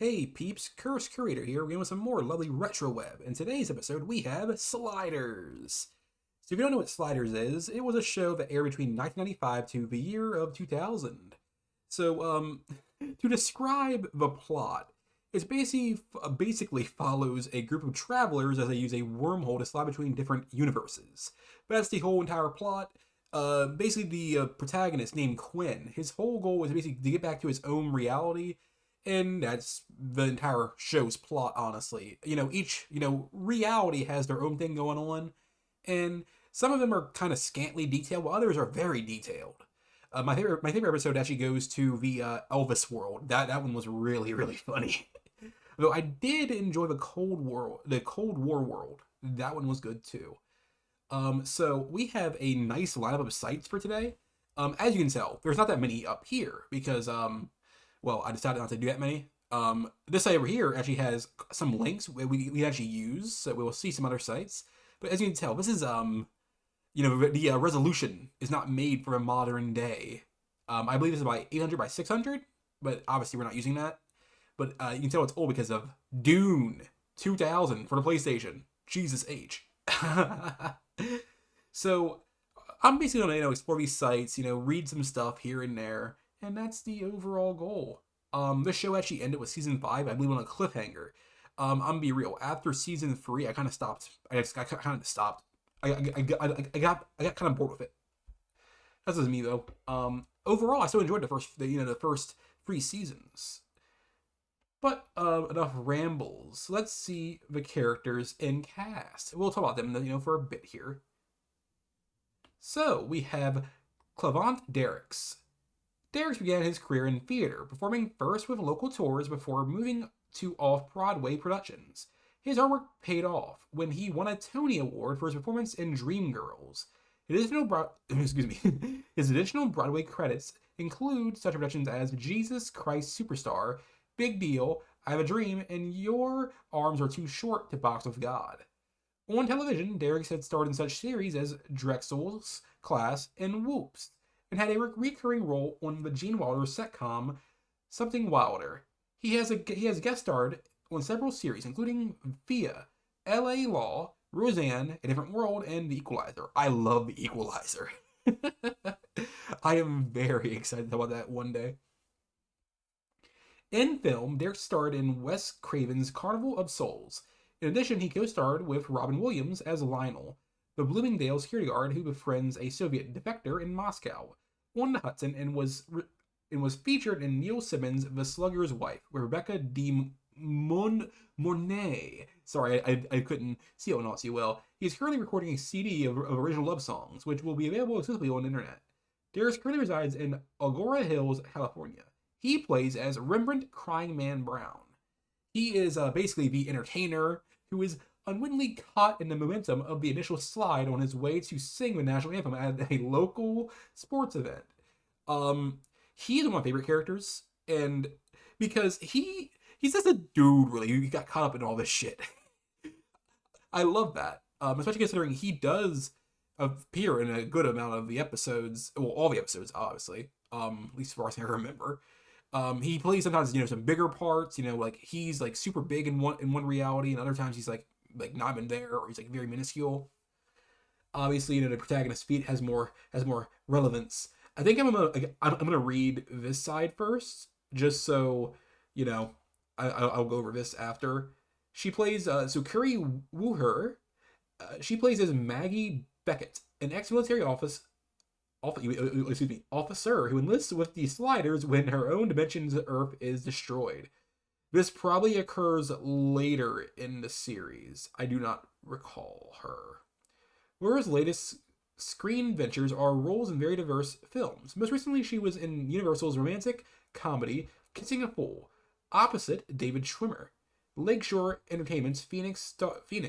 Hey peeps, Curse Curator here, again with some more lovely retro web. In today's episode, we have Sliders. So if you don't know what Sliders is, it was a show that aired between 1995 to the year of 2000. So, to describe the plot, it basically follows a group of travelers as they use a wormhole to slide between different universes. That's the whole entire plot. Basically, the protagonist named Quinn, his whole goal is basically to get back to his own reality, and that's the entire show's plot. Honestly, each reality has their own thing going on, and some of them are kind of scantily detailed, while others are very detailed. My favorite episode actually goes to the Elvis world. That one was really really funny. Though I did enjoy the Cold War world. That one was good too. So we have a nice lineup of sites for today. As you can tell, there's not that many up here because well, I decided not to do that many. This site over here actually has some links we actually use, so we will see some other sites. But as you can tell, this is the resolution is not made for a modern day. I believe it's about 800 by 600, but obviously we're not using that. But you can tell it's old because of Dune 2000 for the PlayStation. Jesus H. So I'm basically gonna explore these sites, read some stuff here and there, and that's the overall goal. This show actually ended with season 5, I believe, on a cliffhanger. I'm gonna be real. After season 3, I kind of stopped. I kind of stopped. I got kind of bored with it. That's just me though. Overall, I still enjoyed the first 3 seasons. But enough rambles. Let's see the characters in cast. We'll talk about them, for a bit here. So we have Clavant Derricks. Derricks began his career in theater, performing first with local tours before moving to off-Broadway productions. His hard work paid off when he won a Tony Award for his performance in Dreamgirls. His additional Broadway credits include such productions as Jesus Christ Superstar, Big Deal, I Have a Dream, and Your Arms Are Too Short to Box with God. On television, Derricks had starred in such series as Drexel's Class and Whoops, and had a recurring role on the Gene Wilder sitcom Something Wilder. He has guest starred on several series, including Via, L.A. Law, Roseanne, A Different World, and The Equalizer. I love The Equalizer. I am very excited about that one day. In film, Derek starred in Wes Craven's Carnival of Souls. In addition, he co-starred with Robin Williams as Lionel, the Bloomingdale security guard who befriends a Soviet defector in Moscow, on the Hudson, and was featured in Neil Simmons' The Slugger's Wife, with Rebecca de Mornay. Sorry, I couldn't see it all too well. He is currently recording a CD of original love songs, which will be available exclusively on the internet. Derek currently resides in Agora Hills, California. He plays as Rembrandt Crying Man Brown. He is basically the entertainer who is unwittingly caught in the momentum of the initial slide on his way to sing the national anthem at a local sports event. He's one of my favorite characters, and because he's just a dude, really, who got caught up in all this shit. I love that, especially considering he does appear in a good amount of the episodes, well, all the episodes, obviously, at least as far as I remember. He plays sometimes, some bigger parts, like he's like super big in one reality, and other times he's like not even there, or he's like very minuscule. Obviously, the protagonist feat has more relevance. I think I'm gonna read this side first, just so I'll go over this after. She plays so Curry Wooher. She plays as Maggie Beckett, an ex-military officer who enlists with the Sliders when her own dimension's Earth is destroyed. This probably occurs later in the series. I do not recall her. Laura's latest screen ventures are roles in very diverse films. Most recently, she was in Universal's romantic comedy Kissing a Fool, opposite David Schwimmer. Lakeshore Entertainment's Phoenix,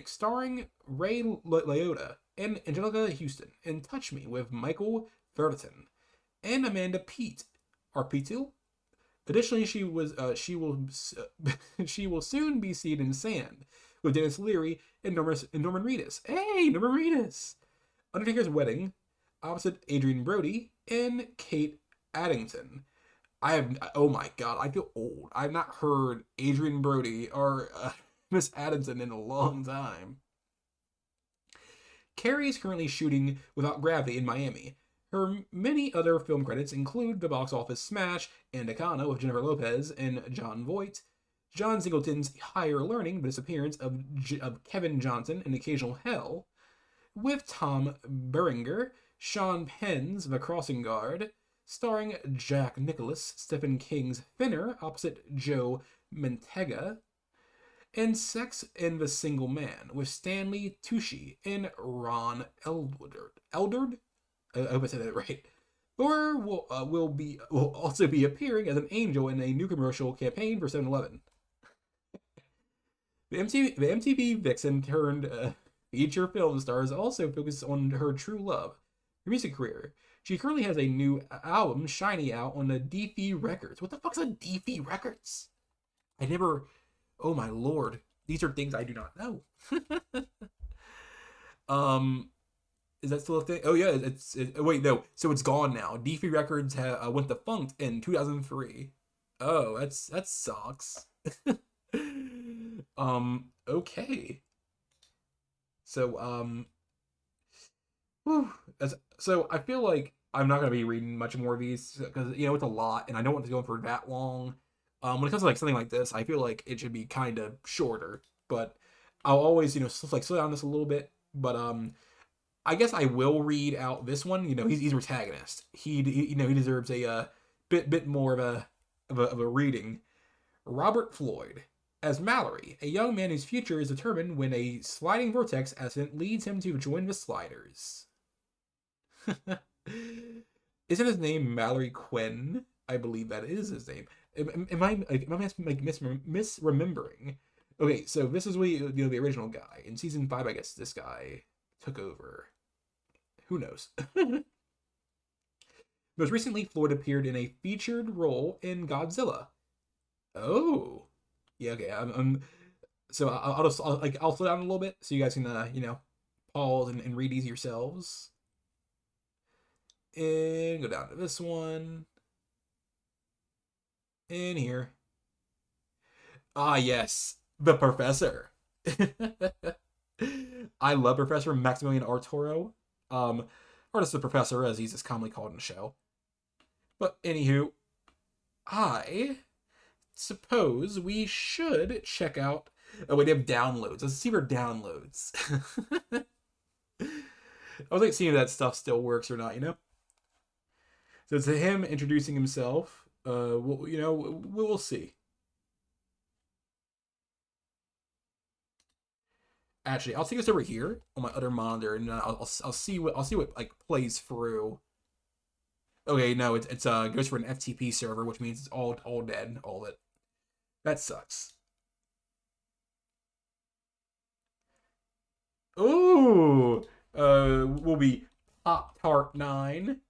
starring Ray Liotta and Angelica Houston, and Touch Me with Michael Verton and Amanda Peet. Additionally, she will soon be seen in Sand with Dennis Leary and Norman Reedus. Hey, Norman Reedus! Undertaker's Wedding, opposite Adrian Brody and Kate Addington. I have, oh my god, I feel old. I've not heard Adrian Brody or Miss Addison in a long time. Carrie is currently shooting Without Gravity in Miami. Her many other film credits include the box office smash Anaconda with Jennifer Lopez and Jon Voight, John Singleton's Higher Learning, the disappearance of Kevin Johnson in Occasional Hell, with Tom Berenger, Sean Penn's The Crossing Guard, starring Jack Nicholas, Stephen King's Thinner opposite Joe Mantega, and Sex and the Single Man with Stanley Tucci and Ron Eldard. Eldard? I hope I said that right. Or will also be appearing as an angel in a new commercial campaign for 7-Eleven. The MTV Vixen turned feature film stars also focus on her true love, her music career. She currently has a new album, Shiny, out on the DP Records. What the fuck's a DP Records? I never. Oh my lord, these are things I do not know. Is that still a thing? Oh yeah, wait, no. So it's gone now. DP Records went defunct in 2003. Oh, that sucks. Okay. So whew, so I feel like I'm not gonna be reading much more of these because it's a lot, and I don't want to go for that long. When it comes to like something like this, I feel like it should be kind of shorter. But I'll always slow down this a little bit. But I guess I will read out this one. He's a protagonist. He deserves a bit more of a reading. Robert Floyd as Mallory, a young man whose future is determined when a sliding vortex accident leads him to join the Sliders. Isn't his name Mallory Quinn? I believe that is his name. Am I misremembering? Okay, so this is the original guy. In season 5, I guess this guy took over. Who knows? Most recently, Floyd appeared in a featured role in Godzilla. Oh, yeah. Okay. So I'll slow down a little bit so you guys can pause and read these yourselves. And go down to this one. In here. Ah, yes. The Professor. I love Professor Maximilian Arturo. Or just the Professor, as he's just commonly called in the show. But anywho, I suppose we should check out. Oh, wait, they have downloads. Let's see if our downloads. I was like seeing if that stuff still works or not, So it's him introducing himself. We'll see. Actually, I'll take this over here on my other monitor, and I'll see what like plays through. Okay, no, it's goes for an FTP server, which means it's all dead, all of it. That sucks. Ooh, will be Pop Tart 9.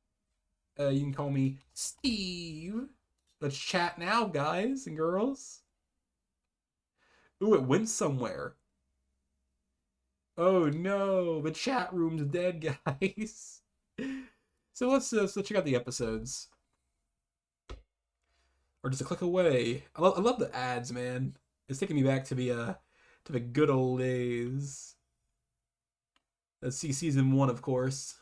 You can call me Steve. Let's chat now, guys and girls. Ooh, it went somewhere. Oh no, the chat room's dead, guys. So let's check out the episodes. Or just a click away. I love the ads, man. It's taking me back to the good old days. Let's see season 1, of course.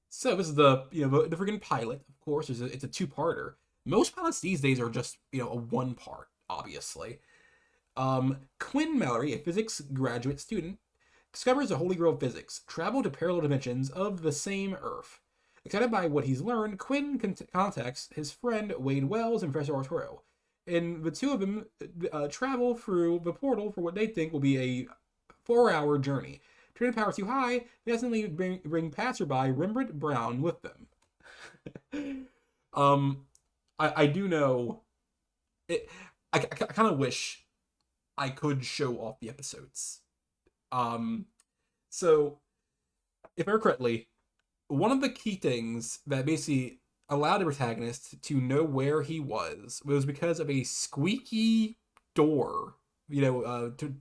So this is the freaking pilot, of course. It's a 2-parter. Most pilots these days are just a 1-part, obviously. Quinn Mallory, a physics graduate student, discovers the holy grail of physics, travel to parallel dimensions of the same Earth. Excited by what he's learned, Quinn contacts his friend Wade Wells and Professor Arturo, and the two of them travel through the portal for what they think will be a 4-hour journey. Turning power too high, they accidentally bring passerby Rembrandt Brown with them. I do know it. I kind of wish I could show off the episodes. So if I remember correctly, one of the key things that basically allowed the protagonist to know where he was because of a squeaky door, to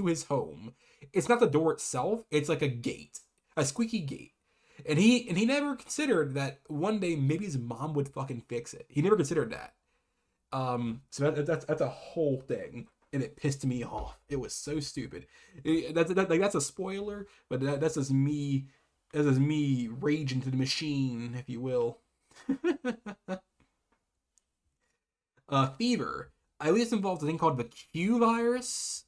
his home. It's not the door itself, it's like a gate, a squeaky gate. And he never considered that one day maybe his mom would fucking fix it. He never considered that. So that's a whole thing, and it pissed me off. It was so stupid. That's a spoiler, but that's just me. That's just me rage into the machine, if you will. Fever. I least involved a thing called the Q virus.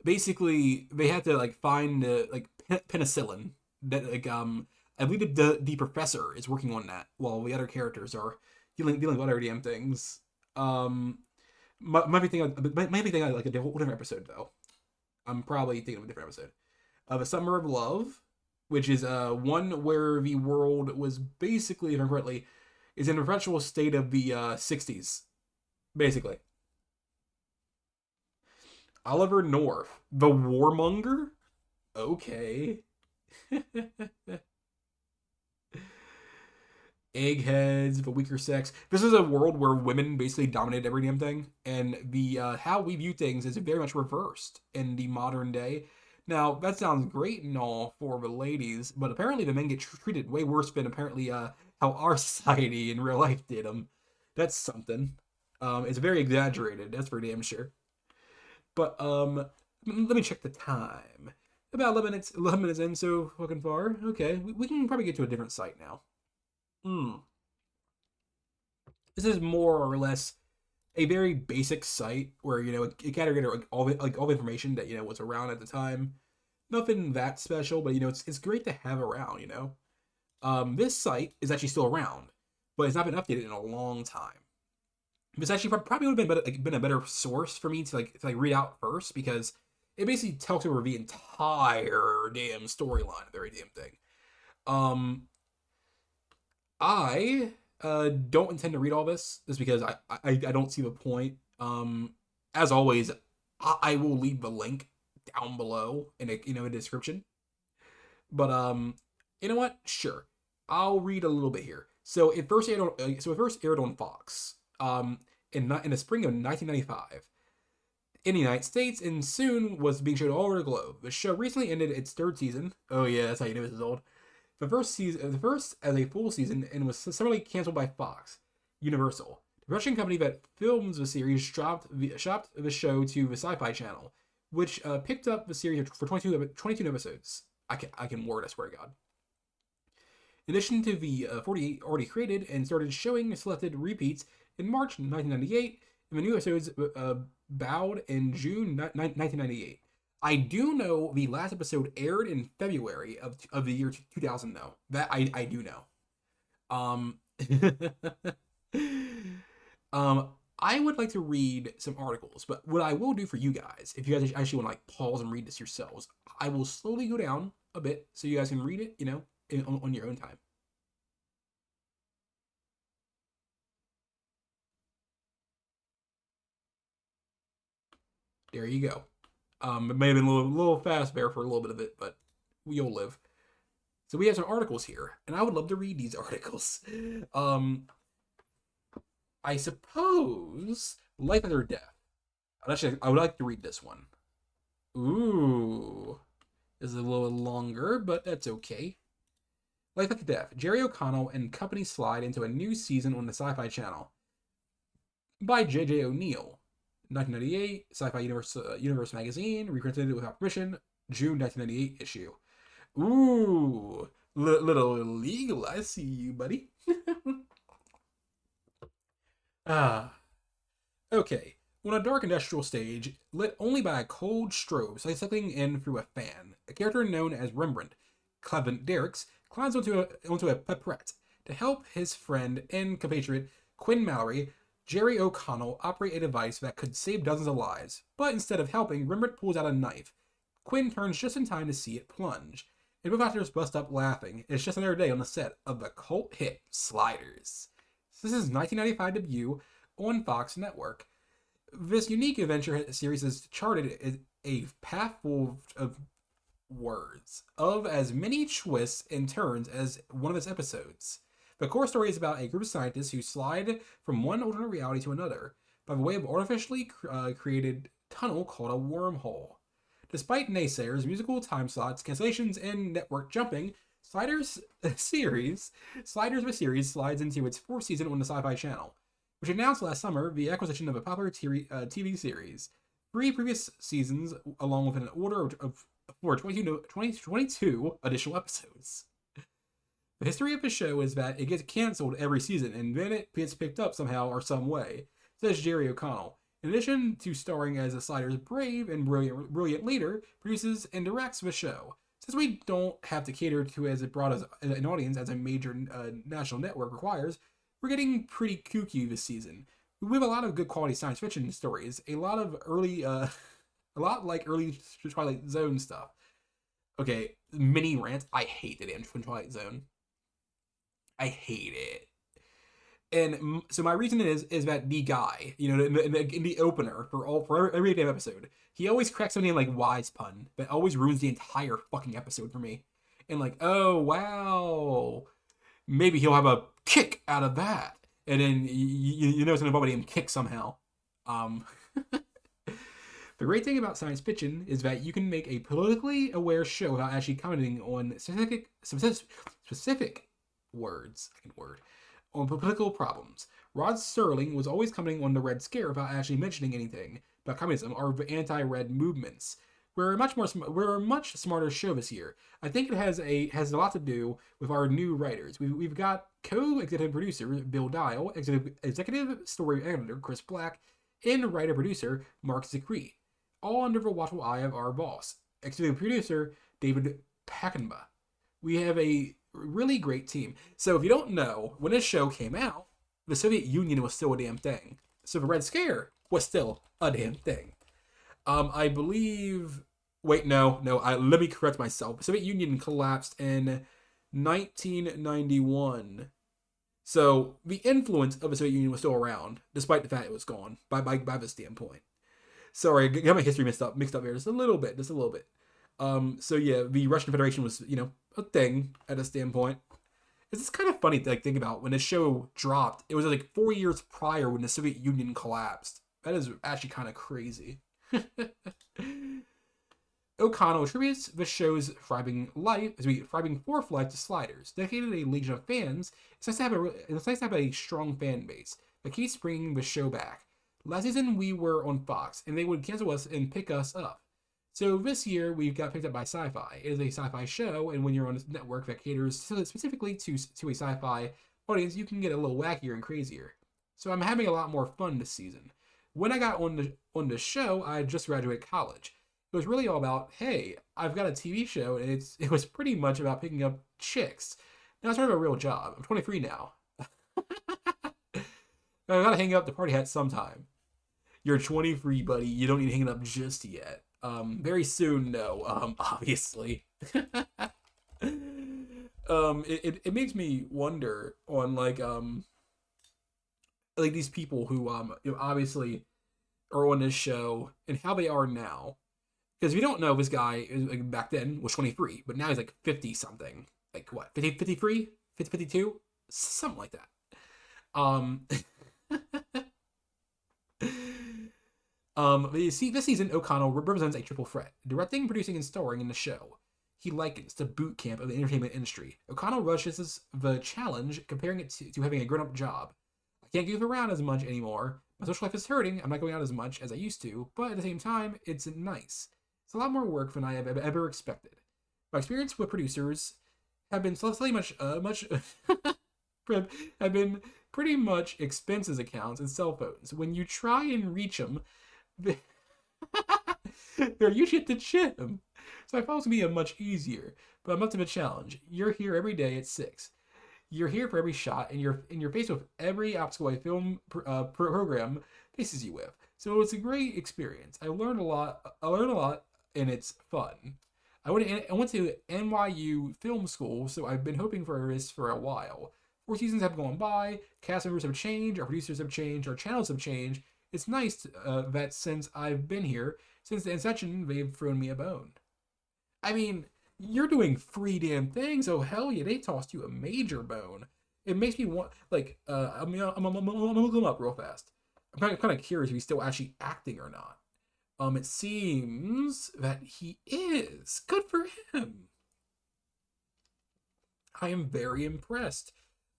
Basically they had to like find like penicillin that like I believe the professor is working on that while the other characters are dealing with other damn things. Um, might be thinking like a whole different episode though. I'm probably thinking of a different episode of A Summer of Love, which is one where the world was basically, if I remember correctly, is in a perpetual state of the 60s, basically. Oliver North, the warmonger? Okay. Eggheads, the weaker sex. This is a world where women basically dominate every damn thing, and the how we view things is very much reversed in the modern day. Now that sounds great and all for the ladies, but apparently the men get treated way worse than apparently how our society in real life did them. That's something. It's very exaggerated. That's for damn sure. But let me check the time. About 11 minutes. 11 minutes in, so fucking far. Okay, we can probably get to a different site now. Hmm. This is more or less a very basic site where it kind of get all the information that was around at the time. Nothing that special, but it's great to have around. This site is actually still around, but it's not been updated in a long time. This actually probably would have been a better source for me to read out first, because it basically tells over the entire damn storyline of every damn thing. Um, I don't intend to read all this just because I don't see the point. As always, I will leave the link down below in a description. But you know what? Sure, I'll read a little bit here. So it first aired on Fox in the spring of 1995 in the United States, and soon was being shown all over the globe. The show recently ended its third season. Oh yeah, that's how you know this is old. The first as a full season, and was summarily canceled by Fox Universal. The production company that films the series shopped the show to the Sci-Fi channel, which picked up the series for 22 episodes. I can word, I swear to God. In addition to the 48 already created, and started showing selected repeats in March 1998, and the new episodes bowed in June 1998. I do know the last episode aired in February of the year 2000, though. That I do know. Um, I would like to read some articles, but what I will do for you guys, if you guys actually want to pause and read this yourselves, I will slowly go down a bit so you guys can read it, on your own time. There you go. It may have been a little fast there for a little bit of it, but you'll live. So we have some articles here, and I would love to read these articles. I suppose Life After Death. Actually, I would like to read this one. Ooh, this is a little longer, but that's okay. Life After Death. Jerry O'Connell and company slide into a new season on the Sci-Fi Channel by J.J. O'Neill. 1998, Sci-Fi Universe magazine, reprinted without permission, June 1998 issue. Ooh, little illegal. I see you, buddy. Okay. On a dark industrial stage, lit only by a cold strobe cycling in through a fan, a character known as Rembrandt, Clement Derricks, climbs onto a pepperette to help his friend and compatriot Quinn Mallory, Jerry O'Connell, operate a device that could save dozens of lives. But instead of helping, Rembrandt pulls out a knife. Quinn turns just in time to see it plunge. And both actors bust up laughing. It's just another day on the set of the cult hit Sliders. This is 1995 debut on Fox Network. This unique adventure series has charted a path full of words, of as many twists and turns as one of its episodes. The core story is about a group of scientists who slide from one alternate reality to another by way of artificially created tunnel called a wormhole. Despite naysayers, musical time slots, cancellations, and network jumping, Sliders series, Sliders of a series slides into its fourth season on the Sci-Fi Channel, which announced last summer the acquisition of a popular TV series. Three previous seasons, along with an order of for 22 additional episodes. The history of the show is that it gets canceled every season, and then it gets picked up somehow or some way, says Jerry O'Connell. In addition to starring as the Sliders' brave and brilliant leader, produces and directs the show. Since we don't have to cater to as broad as an audience as a major national network requires, we're getting pretty kooky this season. We have a lot of good quality science fiction stories, a lot of a lot like early Twilight Zone stuff. Okay, mini rant. I hate the damn Twilight Zone. I hate it. And so my reason is that the guy, in the opener for every damn episode, he always cracks something like wise pun that always ruins the entire fucking episode for me. And like, oh wow, maybe he'll have a kick out of that, and then you know it's gonna involve a damn kick somehow. The great thing about science fiction is that you can make a politically aware show without actually commenting on specific words. On political problems. Rod Serling was always commenting on the Red Scare without actually mentioning anything about communism or anti-red movements. We're a much smarter show this year. I think it has a lot to do with our new writers. We've got co-executive producer Bill Dial, executive story editor Chris Black, and writer producer Mark Zicree, all under the watchful eye of our boss, executive producer David Packenba. We have a really great team. So if you don't know, when this show came out, the Soviet Union was still a damn thing. So the Red Scare was still a damn thing. I believe. Wait, no. Let me correct myself. The Soviet Union collapsed in 1991. So the influence of the Soviet Union was still around, despite the fact it was gone by this standpoint. Sorry, I got my history mixed up there just a little bit. So yeah, the Russian Federation was, a thing at a standpoint. It's just kind of funny to think about when the show dropped. It was like 4 years prior when the Soviet Union collapsed. That is actually kind of crazy. O'Connell attributes the show's thriving fourth life to Sliders. Dedicated to a legion of fans, it's nice to have a strong fan base that keeps bringing the show back. Last season we were on Fox, and they would cancel us and pick us up. So this year we got picked up by Sci-Fi. It is a sci-fi show, and when you're on a network that caters specifically to a sci-fi audience, you can get a little wackier and crazier. So I'm having a lot more fun this season. When I got on the show, I had just graduated college. It was really all about, hey, I've got a TV show, and it was pretty much about picking up chicks. Now it's sort of a real job. I'm 23 now. I gotta hang up the party hat sometime. You're 23, buddy. You don't need to hang it up just yet. Very soon, no. Obviously. It makes me wonder on like these people who obviously are on this show and how they are now. Because if you don't know, this guy like, back then was 23, but now he's like 50 something. Like what? 50, 53? 50, 52? Something like that. You see, this season, O'Connell represents a triple threat: directing, producing, and starring in the show. He likens the boot camp of the entertainment industry. O'Connell rushes the challenge, comparing it to having a grown-up job. I can't goof around as much anymore. My social life is hurting. I'm not going out as much as I used to, but at the same time, it's nice. It's a lot more work than I have ever expected. My experience with producers have been slightly have been pretty much expenses accounts and cell phones. When you try and reach them, they're usually at the gym. So I thought it was going to be much easier, but I'm up to the challenge. You're here every day at 6. You're here for every shot, and you're faced with every obstacle a film program faces you with. So it's a great experience. I learned a lot, and it's fun. I went to NYU Film School, so I've been hoping for this for a while. 4 seasons have gone by, cast members have changed, our producers have changed, our channels have changed. It's nice that since I've been here, since the inception, they've thrown me a bone. I mean, you're doing 3 damn things, oh hell yeah, they tossed you a major bone. It makes me want, like, I'm gonna look him up real fast. I'm kind of curious if he's still actually acting or not. It seems that he is. Good for him. I am very impressed.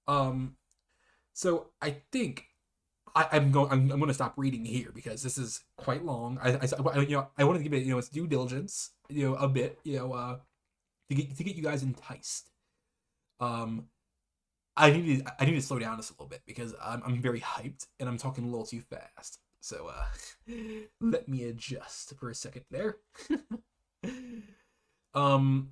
Um, so I think I'm going to stop reading here because this is quite long. I wanted to give it its due diligence, a bit, to get you guys enticed. Um, I need to slow down just a little bit because I'm very hyped and I'm talking a little too fast. So let me adjust for a second there. um,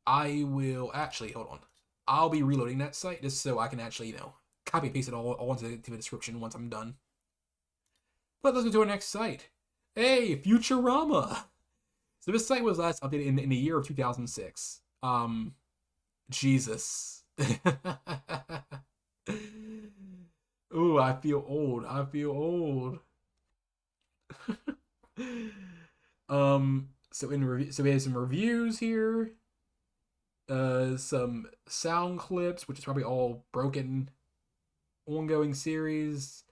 I will actually hold on. I'll be reloading that site just so I can actually copy and paste it all into the description once I'm done. But let's go to our next site. Hey, Futurama. So this site was last updated in the year of 2006. Jesus. Ooh, I feel old. I feel old. So we have some reviews here. Some sound clips, which is probably all broken ongoing series.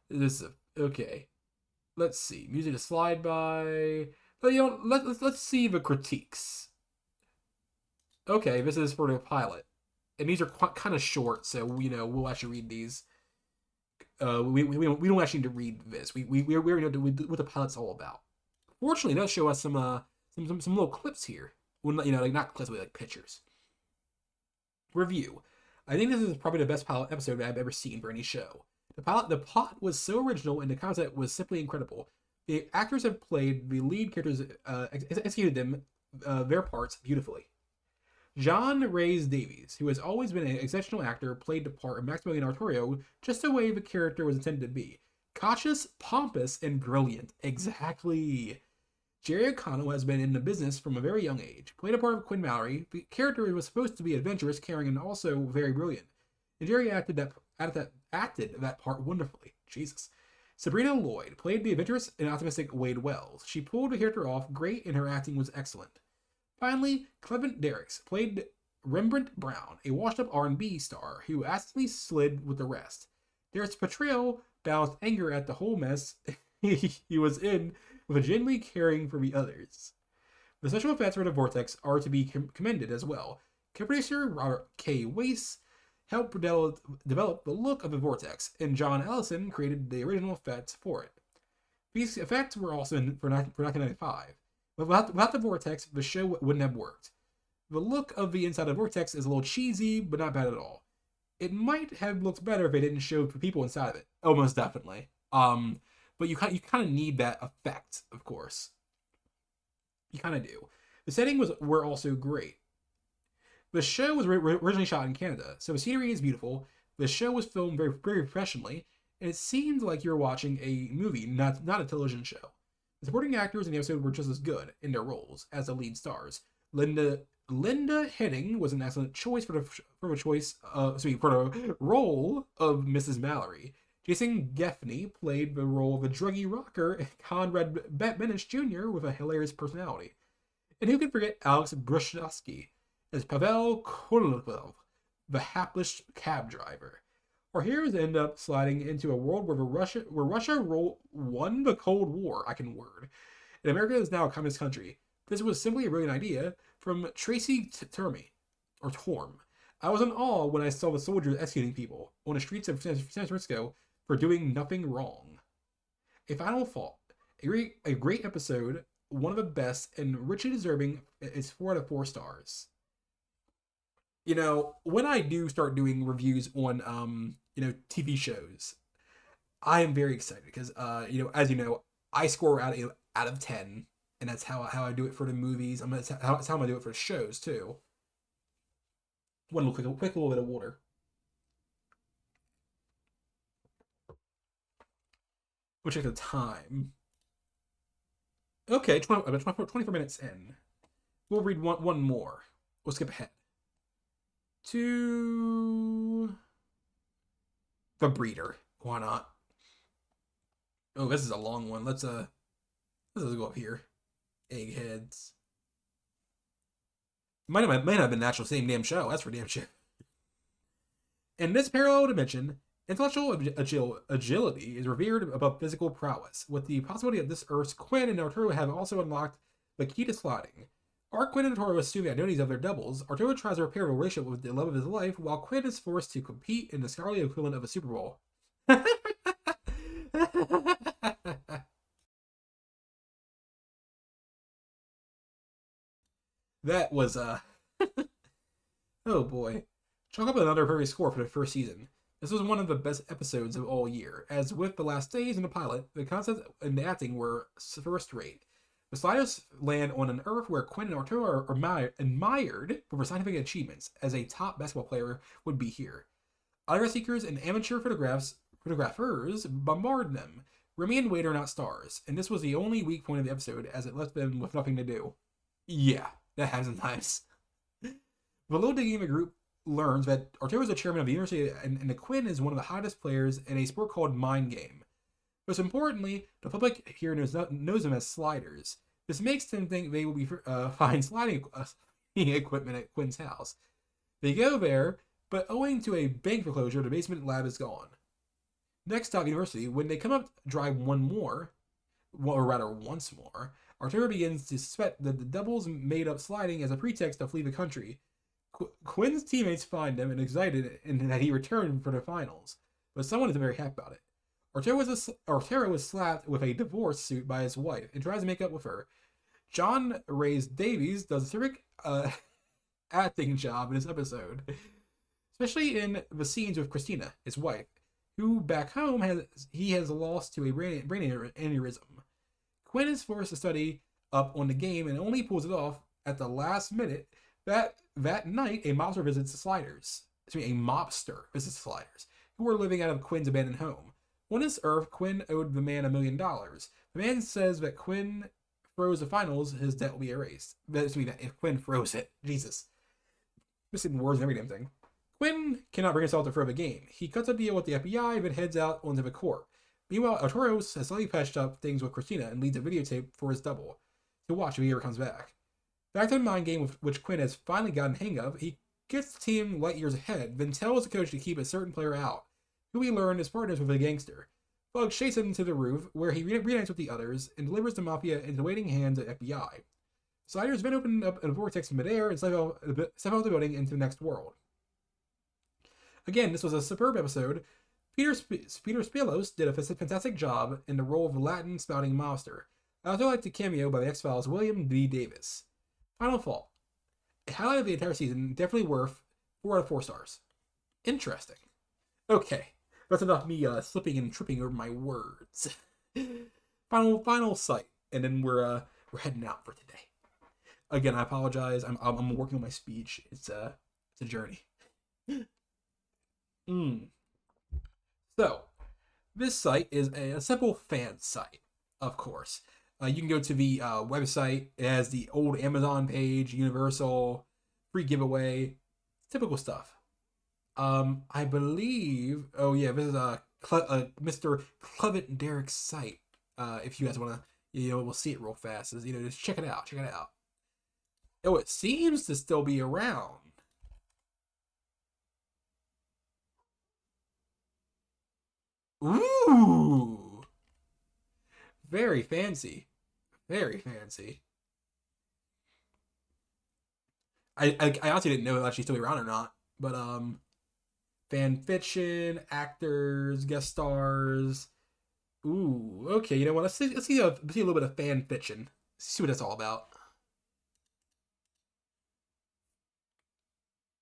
This okay. Let's see. Music to slide by. But let's see the critiques. Okay, this is for the pilot, and these are kind of short, so we'll actually read these. We don't actually need to read this. We already know what the pilot's all about. Fortunately, it does show us some little clips here. Well, like not clips, but like pictures. Review. I think this is probably the best pilot episode I've ever seen for any show. The plot was so original, and the concept was simply incredible. The actors have played the lead characters, executed them their parts beautifully. John Rhys Davies, who has always been an exceptional actor, played the part of Maximilian Arturo just the way the character was intended to be. Cautious, pompous, and brilliant. Exactly. Jerry O'Connell has been in the business from a very young age. Played a part of Quinn Mallory, the character was supposed to be adventurous, caring, and also very brilliant. And Jerry acted that part wonderfully. Jesus. Sabrina Lloyd played the adventurous and optimistic Wade Wells. She pulled the character off great, and her acting was excellent. Finally, Clement Derricks played Rembrandt Brown, a washed-up R&B star who accidentally slid with the rest. Derricks' portrayal balanced anger at the whole mess he was in with genuinely caring for the others. The special effects for the Vortex are to be commended as well. Co-producer Robert K. Weiss helped develop the look of the Vortex, and John Ellison created the original effects for it. These effects were also for 1995. Without the Vortex, the show wouldn't have worked. The look of the inside of the Vortex is a little cheesy, but not bad at all. It might have looked better if they didn't show the people inside of it. Oh, most definitely. But you kind of need that effect, of course. You kind of do. The settings were also great. The show was originally shot in Canada, so the scenery is beautiful. The show was filmed very, very professionally, and it seemed like you were watching a movie, not a television show. The supporting actors in the episode were just as good in their roles as the lead stars. Linda Henning was an excellent choice for the role of Mrs. Mallory. Jason Gaffney played the role of a druggy rocker, Conrad Benish Jr. with a hilarious personality. And who can forget Alex Brushowski as Pavel Konovalov, the hapless cab driver. Our heroes end up sliding into a world where Russia won the Cold War, I can word, and America is now a communist country. This was simply a brilliant idea from Tracy Torm. I was in awe when I saw the soldiers executing people on the streets of San Francisco for doing nothing wrong. A final thought. A great episode, one of the best, and richly deserving. It's 4 out of 4 stars. When I do start doing reviews on TV shows, I am very excited because as you know, I score out of 10, and that's how I do it for the movies. That's how I'm gonna do it for the shows too. One quick little bit of water. We'll check the time. Okay, 24 minutes in. We'll read one more. We'll skip ahead to the breeder. Why not? Oh, this is a long one. Let's go up here. Eggheads. Might have been the actual same damn show. That's for damn sure. In this parallel dimension, intellectual agility is revered above physical prowess. With the possibility of this Earth's Quinn and Arturo have also unlocked the key to sliding. Are Quinn and Arturo assume the identities of their doubles? Arturo tries to repair a relationship with the love of his life, while Quinn is forced to compete in the scholarly equivalent of a Super Bowl. That was oh boy. Chalk up another very score for the first season. This was one of the best episodes of all year, as with the last days in the pilot, the concept and the acting were first rate. The sliders land on an Earth where Quinn and Arturo are admired for their scientific achievements, as a top basketball player would be here. Autograph seekers and amateur photographers bombard them. Remy and Wade are not stars, and this was the only weak point of the episode, as it left them with nothing to do. Yeah, that happens sometimes. The little digging group learns that Arturo is the chairman of the university, and Quinn is one of the hottest players in a sport called Mind Game. Most importantly, the public here knows them as sliders. This makes them think they will be find sliding equipment at Quinn's house. They go there, but owing to a bank foreclosure, the basement lab is gone. Next stop, university. When they come up drive once more, Arturo begins to suspect that the doubles made up sliding as a pretext to flee the country. Quinn's teammates find him and excited and that he returned for the finals, but someone isn't very happy about it. Arturo was slapped with a divorce suit by his wife and tries to make up with her. John Rhys Davies does a terrific acting job in this episode, especially in the scenes with Christina, his wife, who back home has lost to a brain aneurysm. Quinn is forced to study up on the game and only pulls it off at the last minute. That night, a mobster visits the Sliders. A mobster visits the Sliders, who are living out of Quinn's abandoned home. On this Earth, Quinn owed the man $1 million. The man says that Quinn throws the finals, his debt will be erased. That if Quinn throws it, Jesus, missing words and every damn thing. Quinn cannot bring himself to throw the game. He cuts a deal with the FBI, then heads out onto the court. Meanwhile, Arturo has slightly patched up things with Christina and leads a videotape for his double to watch if he ever comes back. Back to the mind game, which Quinn has finally gotten hang of, he gets the team light years ahead, then tells the coach to keep a certain player out, who we learn is partners with a gangster. Bugs chases him to the roof, where he reunites with the others and delivers the Mafia into waiting hands at FBI. Sliders then open up a vortex in midair and step out the building into the next world. Again, this was a superb episode. Peter Spilos did a fantastic job in the role of the Latin-spouting mobster. I also liked the cameo by the X-Files' William D. Davis. Final thought. A highlight of the entire season, definitely worth 4 out of 4 stars. Interesting. Okay, that's enough me slipping and tripping over my words. Final sight, and then we're heading out for today. Again, I apologize. I'm working on my speech. It's a journey. So, this site is a simple fan site, of course. You can go to the website. It has the old Amazon page, Universal, free giveaway, typical stuff. I believe. Oh yeah, this is Mr. Clement Derek's site. If you guys want to, we'll see it real fast. Just check it out. Check it out. Oh, it seems to still be around. Ooh, very fancy. Very fancy. I honestly didn't know it'll actually still be around or not. But fan fiction, actors, guest stars. Ooh, okay. You know what? Let's see a little bit of fan fiction. See what that's all about.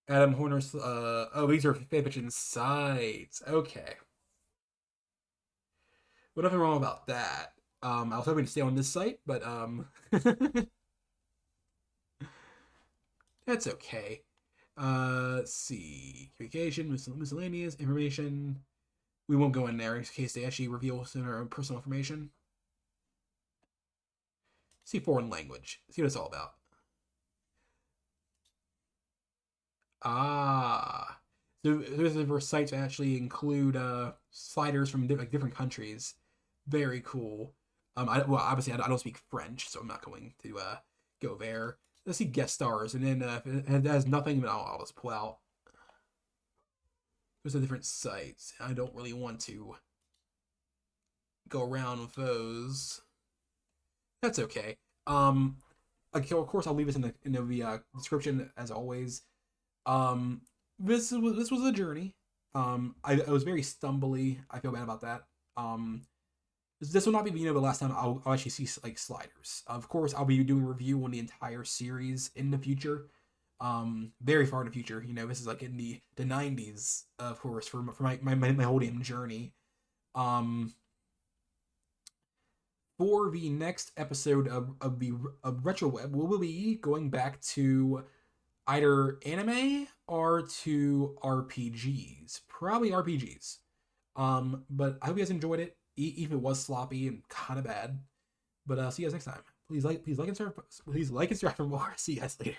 Adam Horner's. Oh, these are fan fiction sites. Okay. Well, nothing wrong about that. I was hoping to stay on this site, but that's okay. Let's see. Communication, miscellaneous information. We won't go in there in case they actually reveal some of our personal information. See foreign language. See what it's all about. Ah. So those are for sites that actually include sliders from different countries. Very cool. Obviously I don't speak French, so I'm not going to go there. Let's see guest stars, and then if it has nothing, then I'll just pull out. There's the different sites. I don't really want to go around with those. That's okay. of course, I'll leave this in the description as always. This was a journey. I was very stumbly. I feel bad about that. This will not be the last time I'll actually see like sliders. Of course, I'll be doing a review on the entire series in the future. Very far in the future. This is like in the 90s, of course, for my whole damn journey. For the next episode of Retro Web, we'll be going back to either anime or to RPGs. Probably RPGs. But I hope you guys enjoyed it, even if it was sloppy and kind of bad. But see you guys next time. Please like and subscribe for more. See you guys later.